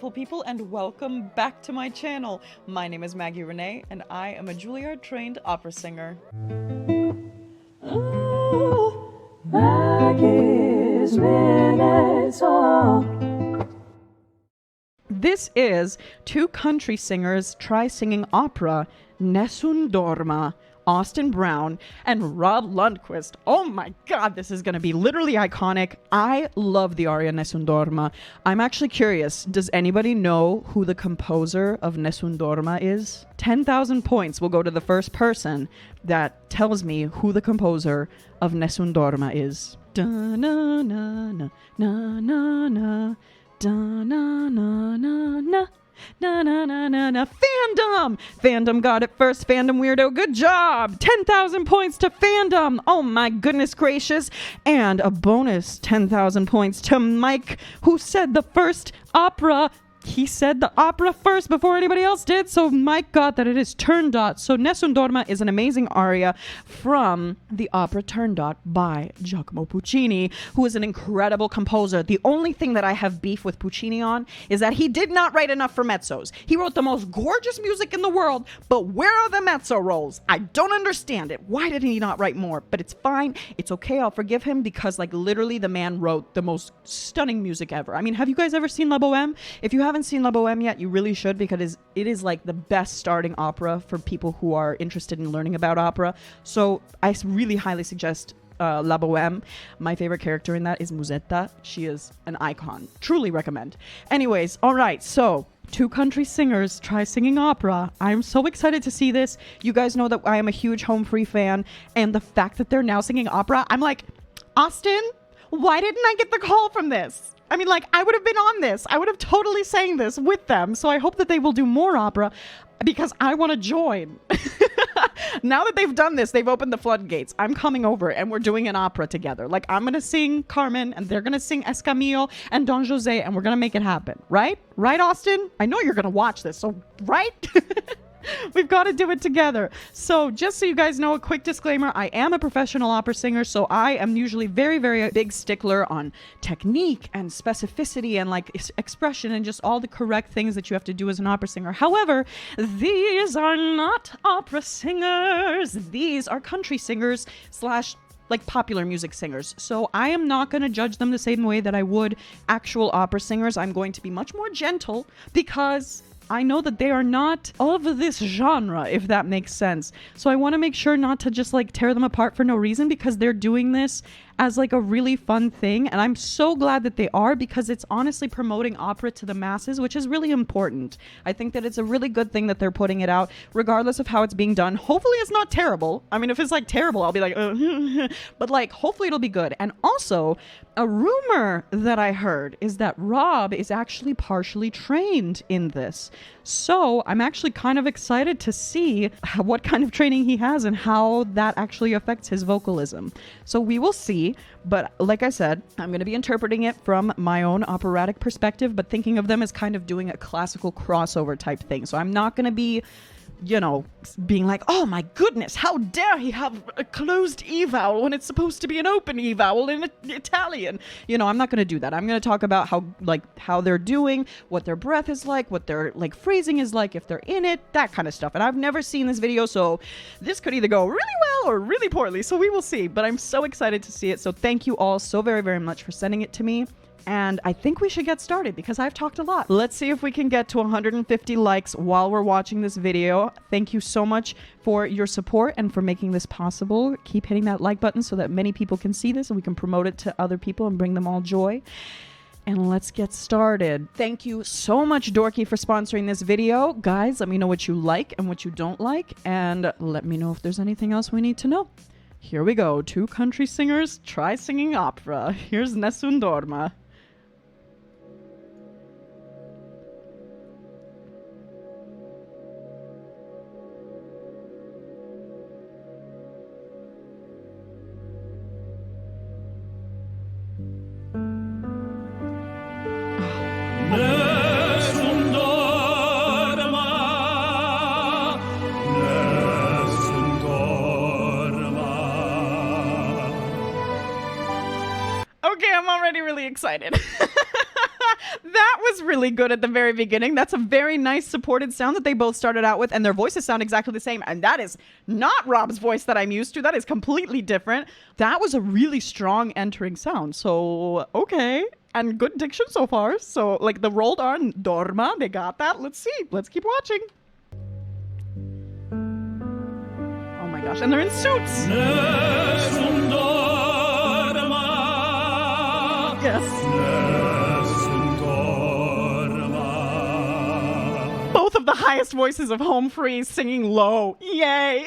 beautiful people, and welcome back to my channel. My name is Maggie Reneé, and I am a Juilliard-trained opera singer. Ooh, Maggie's Minutes. This is Two Country Singers Try Singing Opera, Nessun Dorma, Austin Brown, and Rob Lundquist. Oh my god, this is going to be literally iconic. I love the aria Nessun Dorma. I'm actually curious, does anybody know who the composer of Nessun Dorma is? 10,000 points will go to the first person that tells me who the composer of Nessun Dorma is. Da-na-na-na, na-na-na, da-na-na-na-na. Na na na na na. Fandom got it first. Fandom weirdo, good job. 10,000 points to Fandom. Oh my goodness gracious. And a bonus 10,000 points to Mike, who said the first opera. He said the opera first before anybody else did, so Mike got that it is Turandot. So Nessun Dorma is an amazing aria from the opera Turandot by Giacomo Puccini, who is an incredible composer. The only thing that I have beef with Puccini on is that he did not write enough for mezzos. He wrote the most gorgeous music in the world, but where are the mezzo rolls? I don't understand it. Why did he not write more? But it's fine. It's okay. I'll forgive him because, like, literally the man wrote the most stunning music ever. I mean, have you guys ever seen La Boheme? If you haven't seen La Boheme yet, you really should, because it is like the best starting opera for people who are interested in learning about opera. So I really highly suggest La Boheme. My favorite character in that is Musetta. She is an icon. Truly recommend. Anyways, all right, so Two Country Singers Try Singing Opera. I'm so excited to see this. You guys know that I am a huge Home Free fan, and the fact that they're now singing opera, I'm like, Austin, why didn't I get the call from this? I mean, like, I would have been on this. I would have totally sang this with them. So I hope that they will do more opera because I want to join. Now that they've done this, they've opened the floodgates. I'm coming over and we're doing an opera together. Like, I'm going to sing Carmen and they're going to sing Escamillo and Don Jose, and we're going to make it happen. Right? Right, Austin? I know you're going to watch this. So, right? We've got to do it together. So just so you guys know, a quick disclaimer, I am a professional opera singer, so I am usually very, very big stickler on technique and specificity and like expression and just all the correct things that you have to do as an opera singer. However, these are not opera singers. These are country singers / like popular music singers. So I am not going to judge them the same way that I would actual opera singers. I'm going to be much more gentle because I know that they are not of this genre, if that makes sense. So I want to make sure not to just like tear them apart for no reason, because they're doing this as like a really fun thing. And I'm so glad that they are, because it's honestly promoting opera to the masses, which is really important. I think that it's a really good thing that they're putting it out, regardless of how it's being done. Hopefully it's not terrible. I mean, if it's like terrible, I'll be like, but like, hopefully it'll be good. And also, a rumor that I heard is that Rob is actually partially trained in this. So I'm actually kind of excited to see what kind of training he has and how that actually affects his vocalism. So we will see. But like I said, I'm going to be interpreting it from my own operatic perspective, but thinking of them as kind of doing a classical crossover type thing. So I'm not going to be, you know, being like, oh my goodness, how dare he have a closed E vowel when it's supposed to be an open E vowel in Italian. You know, I'm not going to do that. I'm going to talk about how they're doing, what their breath is like, what their like phrasing is like, if they're in it, that kind of stuff. And I've never seen this video, so this could either go really well or really poorly. So we will see, but I'm so excited to see it. So thank you all so very, very much for sending it to me. And I think we should get started because I've talked a lot. Let's see if we can get to 150 likes while we're watching this video. Thank you so much for your support and for making this possible. Keep hitting that like button so that many people can see this and we can promote it to other people and bring them all joy. And let's get started. Thank you so much, Dorky, for sponsoring this video. Guys, let me know what you like and what you don't like, and let me know if there's anything else we need to know. Here we go. Two Country Singers Try Singing Opera. Here's Nessun Dorma. Nessun Dorma, Nessun Dorma. Okay, I'm already really excited. That was really good at the very beginning. That's a very nice supported sound that they both started out with, and their voices sound exactly the same. And that is not Rob's voice that I'm used to. That is completely different. That was a really strong entering sound. So, okay. And good diction so far. So, like the rolled on Dorma, they got that. Let's see. Let's keep watching. Oh my gosh. And they're in suits. Nessun Dorma. Yes. Nessun Dorma. Both of the highest voices of Home Free singing low. Yay.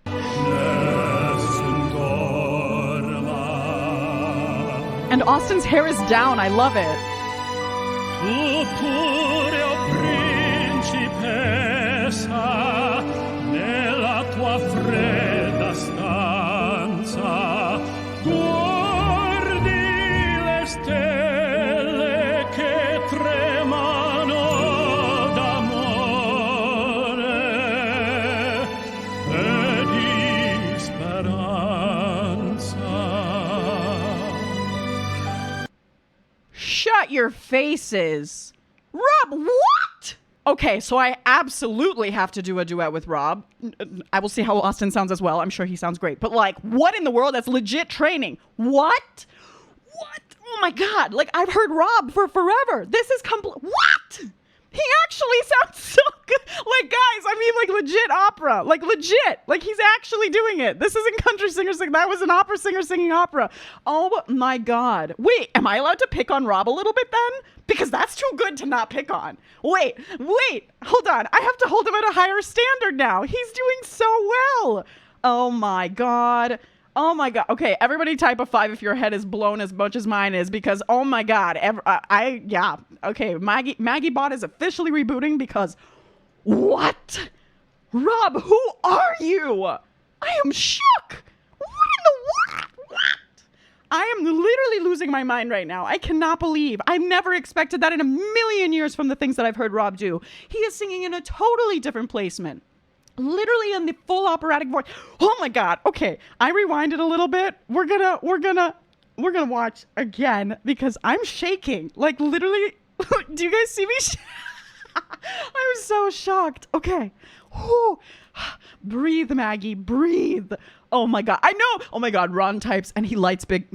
Nessun Dorma. And Austin's hair is down. I love it. Tu pure, o principessa, nella tua fredda stanza, guardi le stelle che tremano d'amore e di speranza. Shut your faces. Rob, what? Okay, so I absolutely have to do a duet with Rob. I will see how Austin sounds as well. I'm sure he sounds great. But like, what in the world? That's legit training. What? What? Oh my God. Like, I've heard Rob for forever. This is what? He actually sounds so good. Like, guys, I mean, like, legit opera. Like, legit. Like, he's actually doing it. This isn't country singer singing. That was an opera singer singing opera. Oh, my God. Wait, am I allowed to pick on Rob a little bit then? Because that's too good to not pick on. Wait. Hold on. I have to hold him at a higher standard now. He's doing so well. Oh, my God. Oh my God. Okay, everybody type a 5 if your head is blown as much as mine is, because oh my God. Yeah. Okay, Maggie Bot is officially rebooting because what? Rob, who are you? I am shook. What in the what? I am literally losing my mind right now. I cannot believe. I never expected that in a million years from the things that I've heard Rob do. He is singing in a totally different placement. Literally in the full operatic voice. Oh my God. Okay. I rewinded a little bit. We're gonna watch again because I'm shaking. Like literally, do you guys see me? I'm so shocked. Okay. Whew. Breathe, Maggie, breathe. Oh my God. I know. Oh my God. Ron types and he likes big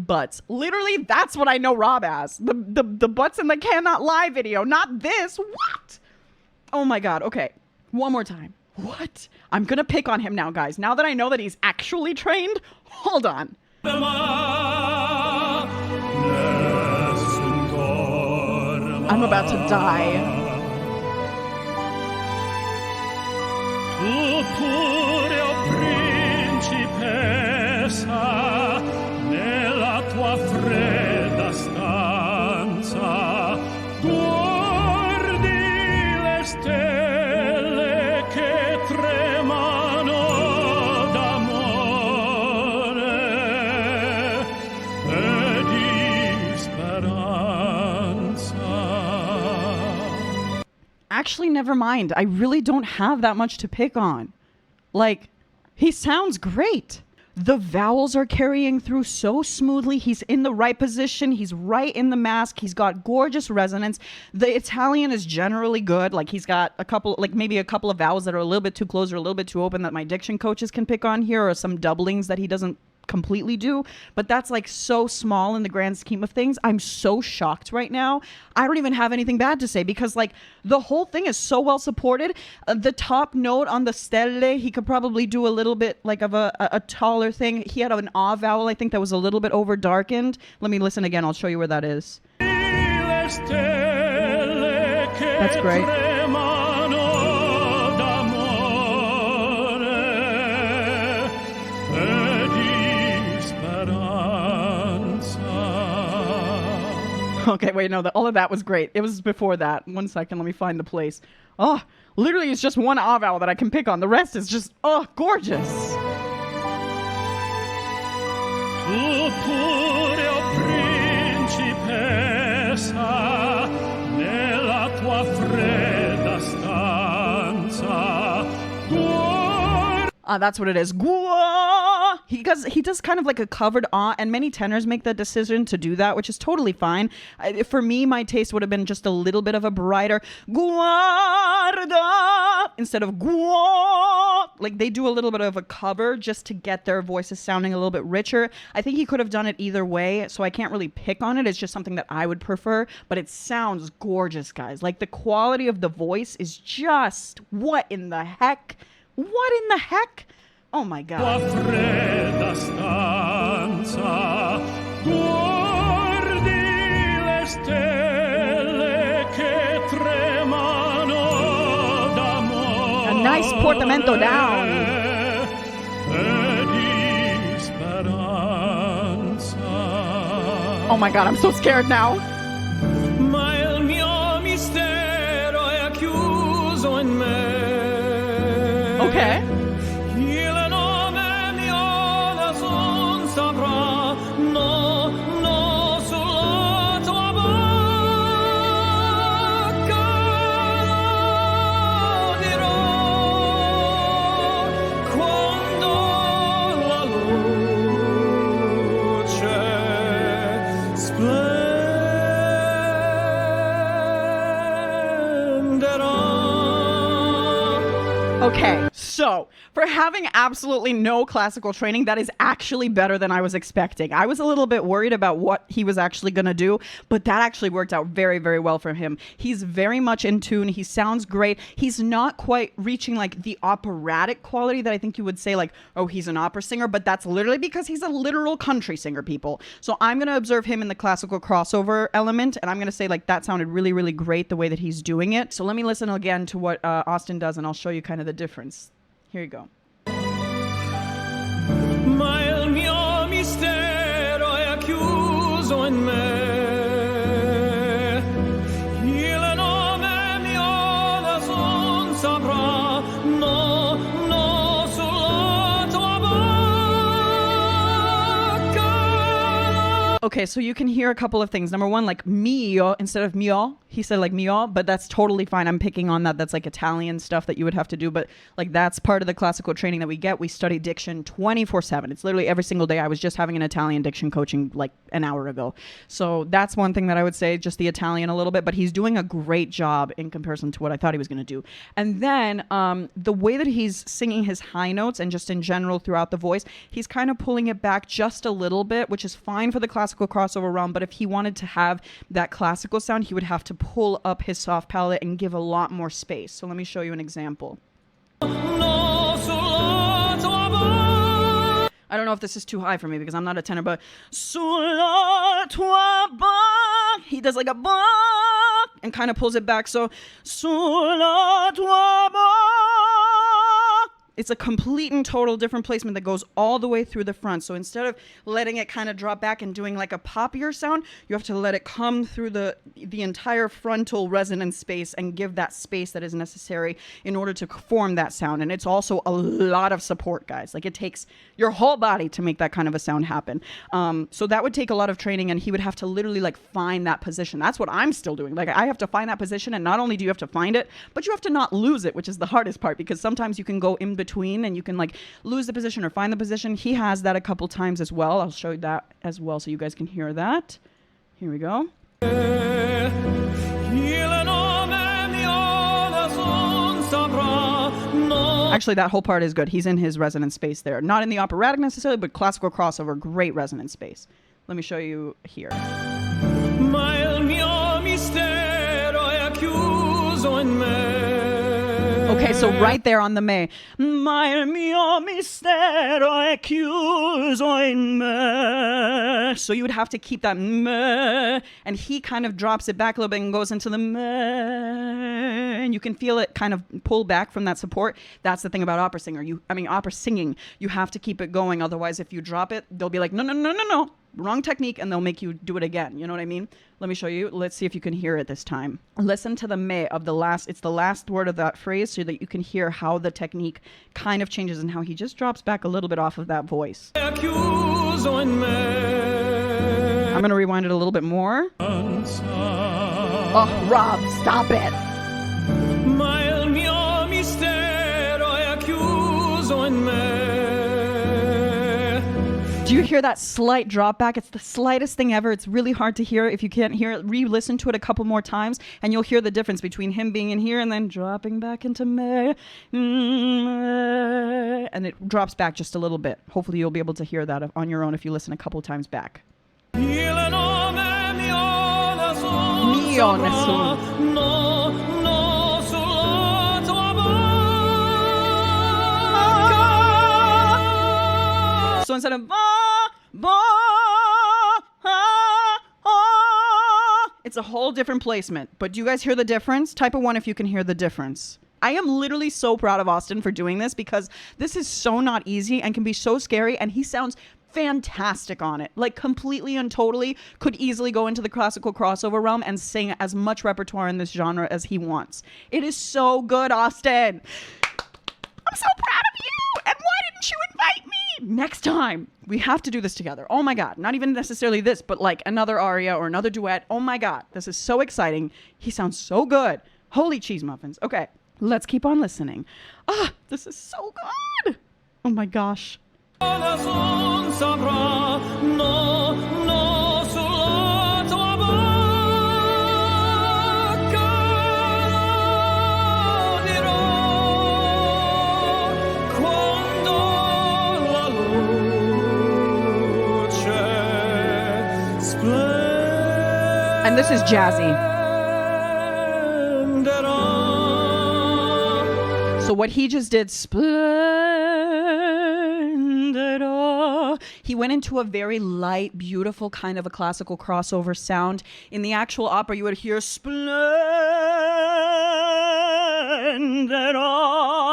butts. Literally, that's what I know Rob as. The butts in the Cannot Lie video. Not this. What? Oh my God. Okay. One more time. What? I'm going to pick on him now, guys. Now that I know that he's actually trained. Hold on. I'm about to die. Tu pure, o principessa, nella tua fredda stanza, guardi le stelle che tremano d'amore e di speranza. Actually, never mind. I really don't have that much to pick on. Like, he sounds great. The vowels are carrying through so smoothly. He's in the right position. He's right in the mask. He's got gorgeous resonance. The Italian is generally good. Like he's got maybe a couple of vowels that are a little bit too close or a little bit too open that my diction coaches can pick on here, or some doublings that he doesn't completely do. But that's like so small in the grand scheme of things. I'm so shocked right now. I don't even have anything bad to say because like the whole thing is so well supported. The top note on the stelle, he could probably do a little bit like of a taller thing. He had an ah vowel, I think, that was a little bit over darkened. Let me listen again. I'll show you where that is. That's great. Okay, wait, no, all of that was great. It was before that. 1 second, let me find the place. Oh, literally it's just one ah vowel that I can pick on. The rest is just, oh, gorgeous. Tu pure, o principessa, nella tua fredda stanza. That's what it is. Gua! He does kind of like a covered ah, and many tenors make the decision to do that, which is totally fine. For me, my taste would have been just a little bit of a brighter guarda instead of guo. Like they do a little bit of a cover just to get their voices sounding a little bit richer. I think he could have done it either way, so I can't really pick on it. It's just something that I would prefer, but it sounds gorgeous, guys. Like the quality of the voice is just what in the heck? What in the heck? Oh my God. Tua fredda stanza, guardi le stelle che tremano d'amore. A nice portamento down. E di speranza. Oh my God, I'm so scared now. Ma il mio mistero è chiuso in me. Okay. Okay, so for having absolutely no classical training, that is actually better than I was expecting. I was a little bit worried about what he was actually going to do, but that actually worked out very, very well for him. He's very much in tune. He sounds great. He's not quite reaching like the operatic quality that I think you would say like, oh, he's an opera singer, but that's literally because he's a literal country singer, people. So I'm going to observe him in the classical crossover element, and I'm going to say like that sounded really, really great the way that he's doing it. So let me listen again to what Austin does, and I'll show you kind of the difference. Here you go. Ma il mio mistero è chiuso in me. Il nome mio nessun saprà. No, no, sulla tua bocca. Okay, so you can hear a couple of things. Number one, like mio instead of mio. He said like mio, but that's totally fine. I'm picking on that. That's like Italian stuff that you would have to do, but like that's part of the classical training that we get. We study diction 24/7. It's literally every single day. I was just having an Italian diction coaching like an hour ago. So that's one thing that I would say, just the Italian a little bit, but he's doing a great job in comparison to what I thought he was going to do. And then the way that he's singing his high notes and just in general throughout the voice, he's kind of pulling it back just a little bit, which is fine for the classical crossover realm. But if he wanted to have that classical sound, he would have to pull up his soft palate and give a lot more space. So let me show you an example. I don't know if this is too high for me because I'm not a tenor, but sulla tua bocca, he does like a bocca and kind of pulls it back. So sulla tua bocca. It's a complete and total different placement that goes all the way through the front. So instead of letting it kind of drop back and doing like a poppier sound, you have to let it come through the entire frontal resonant space and give that space that is necessary in order to form that sound. And it's also a lot of support, guys. Like it takes your whole body to make that kind of a sound happen. So that would take a lot of training, and he would have to literally like find that position. That's what I'm still doing. Like I have to find that position, and not only do you have to find it, but you have to not lose it, which is the hardest part, because sometimes you can go in between and you can like lose the position or find the position. He has that a couple times as well. I'll show you that as well so you guys can hear that. Here we go. Actually, that whole part is good. He's in his resonant space there. Not in the operatic necessarily, but classical crossover, great resonant space. Let me show you here. Okay, so right there on the me. Ma il mio mistero è chiuso in me. So you would have to keep that me, and he kind of drops it back a little bit and goes into the me, and you can feel it kind of pull back from that support. That's the thing about opera singing. You have to keep it going. Otherwise, if you drop it, they'll be like, no. Wrong technique, and they'll make you do it again. You know what I mean? Let me show you. Let's see if you can hear it this time. Listen to the me of the last. It's the last word of that phrase so that you can hear how the technique kind of changes and how he just drops back a little bit off of that voice. I'm going to rewind it a little bit more. Oh, Rob, stop it. Do you hear that slight drop back? It's the slightest thing ever. It's really hard to hear. If you can't hear it, re-listen to it a couple more times and you'll hear the difference between him being in here and then dropping back into me. And it drops back just a little bit. Hopefully you'll be able to hear that on your own if you listen a couple times back. Mio nessun. So instead of it's a whole different placement. But do you guys hear the difference? Type a 1 if you can hear the difference. I am literally so proud of Austin for doing this because this is so not easy and can be so scary, and he sounds fantastic on it. Like completely and totally could easily go into the classical crossover realm and sing as much repertoire in this genre as he wants. It is so good, Austin. I'm so proud of you. And why didn't you invite me? Next time we have to do this together. Oh my God. Not even necessarily this, but like another aria or another duet. Oh my God. This is so exciting. He sounds so good. Holy cheese muffins. Okay. Let's keep on listening. Ah, this is so good. Oh my gosh. And this is jazzy. So what he just did, splendida, he went into a very light, beautiful kind of a classical crossover sound. In the actual opera, you would hear splendida,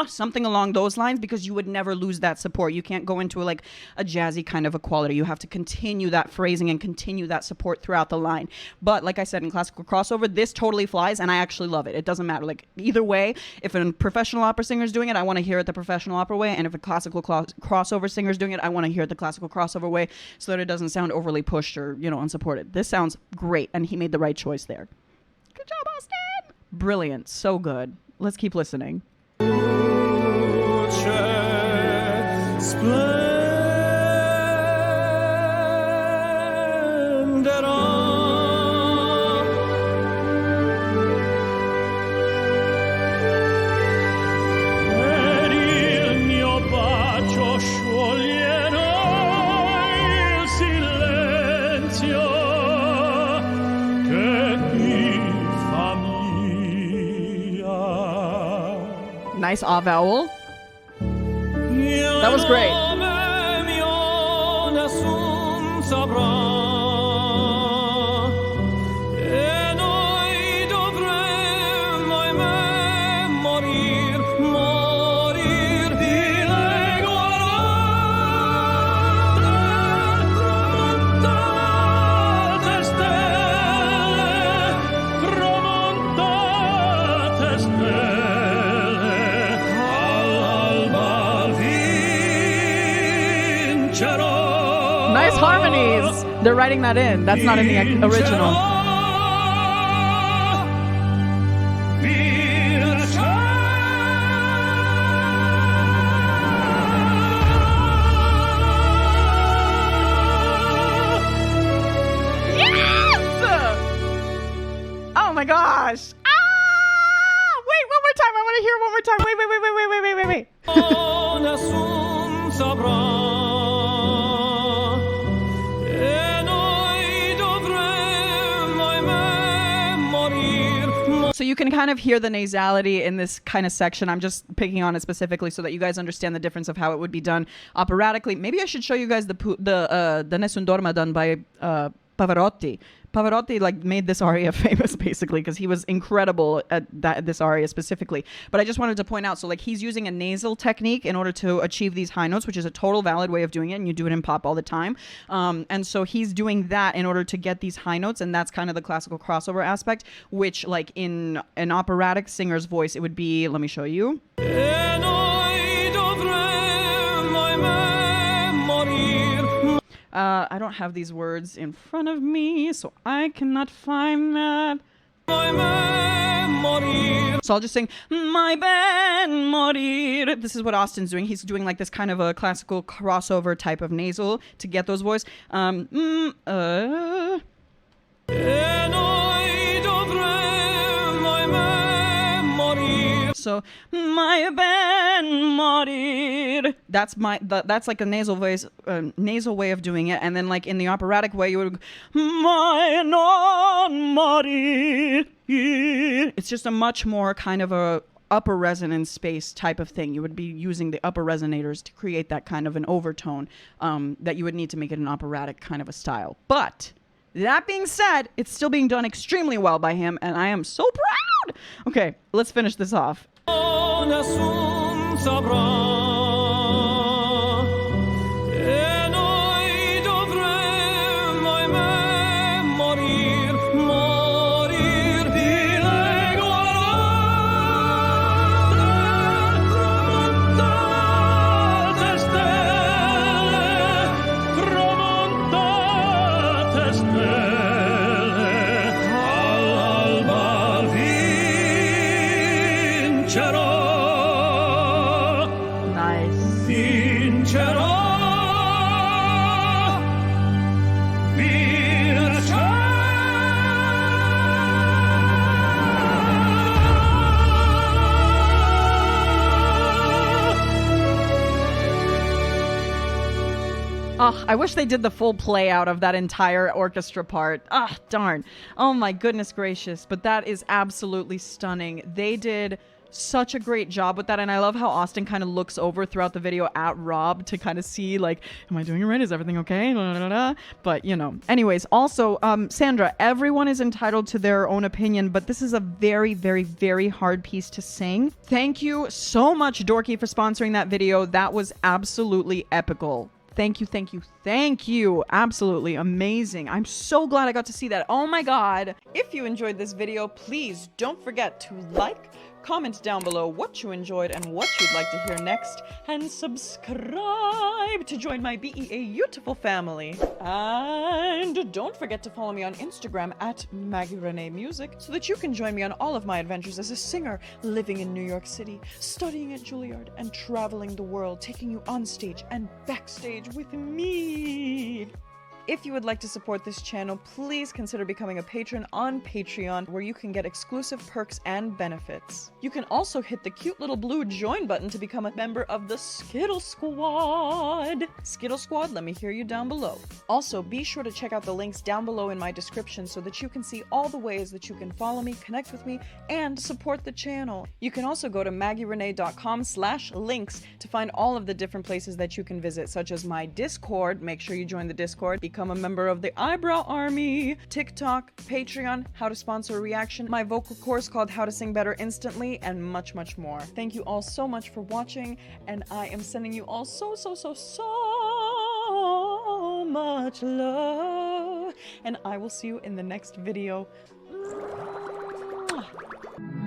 something along those lines, because you would never lose that support. You can't go into a jazzy kind of a quality. You have to continue that phrasing and continue that support throughout the line. But like I said, in classical crossover, this totally flies, and I actually love it. It doesn't matter. Like either way, if a professional opera singer is doing it, I want to hear it the professional opera way, and if a classical crossover singer is doing it, I want to hear it the classical crossover way, so that it doesn't sound overly pushed or unsupported. This sounds great, and he made the right choice there. Good job, Austin. Brilliant. So good. Let's keep listening. Nice ah vowel. That was great. Nice harmonies. They're writing that in. That's not in the original. Yes! Oh my gosh. Wait, one more time. I want to hear it one more time. Wait. So you can kind of hear the nasality in this kind of section. I'm just picking on it specifically so that you guys understand the difference of how it would be done operatically. Maybe I should show you guys the Nessun Dorma done by Pavarotti. Pavarotti made this aria famous basically because he was incredible at this aria specifically. But I just wanted to point out, so he's using a nasal technique in order to achieve these high notes, which is a total valid way of doing it, and you do it in pop all the time. And so he's doing that in order to get these high notes, and that's kind of the classical crossover aspect, which in an operatic singer's voice, it would be, let me show you. I don't have these words in front of me, so I cannot find that. morir. So I'll just sing my ben morir. This is what Austin's doing. He's doing like this kind of a classical crossover type of nasal to get those voices. So my ben morir. That's that's like a nasal voice, nasal way of doing it. And then like in the operatic way, you would my non morir. It's just a much more kind of a upper resonance space type of thing. You would be using the upper resonators to create that kind of an overtone that you would need to make it an operatic kind of a style. But that being said, it's still being done extremely well by him, and I am so proud. Okay, let's finish this off. Nessun saprà, e noi dovremmo ahimè morir, morir di tramontate stelle, tramontate stelle, all'alba vincerò. Oh, I wish they did the full play out of that entire orchestra part. Ah, darn. Oh my goodness gracious. But that is absolutely stunning. They did such a great job with that, and I love how Austin kind of looks over throughout the video at Rob to kind of see like, am I doing it right? Is everything okay? But you know, anyways, also Sandra, everyone is entitled to their own opinion, but this is a very, very, very hard piece to sing. Thank you so much, Dorky, for sponsoring that video. That was absolutely epical. Thank you, thank you, thank you. Absolutely amazing. I'm so glad I got to see that. Oh my God. If you enjoyed this video, please don't forget to like, comment down below what you enjoyed and what you'd like to hear next, and subscribe to join my beautiful family. And don't forget to follow me on Instagram at Maggie Reneé Music so that you can join me on all of my adventures as a singer, living in New York City, studying at Juilliard, and traveling the world, taking you on stage and backstage with me. If you would like to support this channel, please consider becoming a patron on Patreon, where you can get exclusive perks and benefits. You can also hit the cute little blue join button to become a member of the Skittle Squad. Skittle Squad, let me hear you down below. Also, be sure to check out the links down below in my description so that you can see all the ways that you can follow me, connect with me, and support the channel. You can also go to maggierenee.com/links to find all of the different places that you can visit, such as my Discord. Make sure you join the Discord. Become a member of the Eyebrow Army, TikTok, Patreon, how to sponsor a reaction, my vocal course called How to Sing Better Instantly, and much, much more. Thank you all so much for watching, and I am sending you all so much love, and I will see you in the next video. Mwah.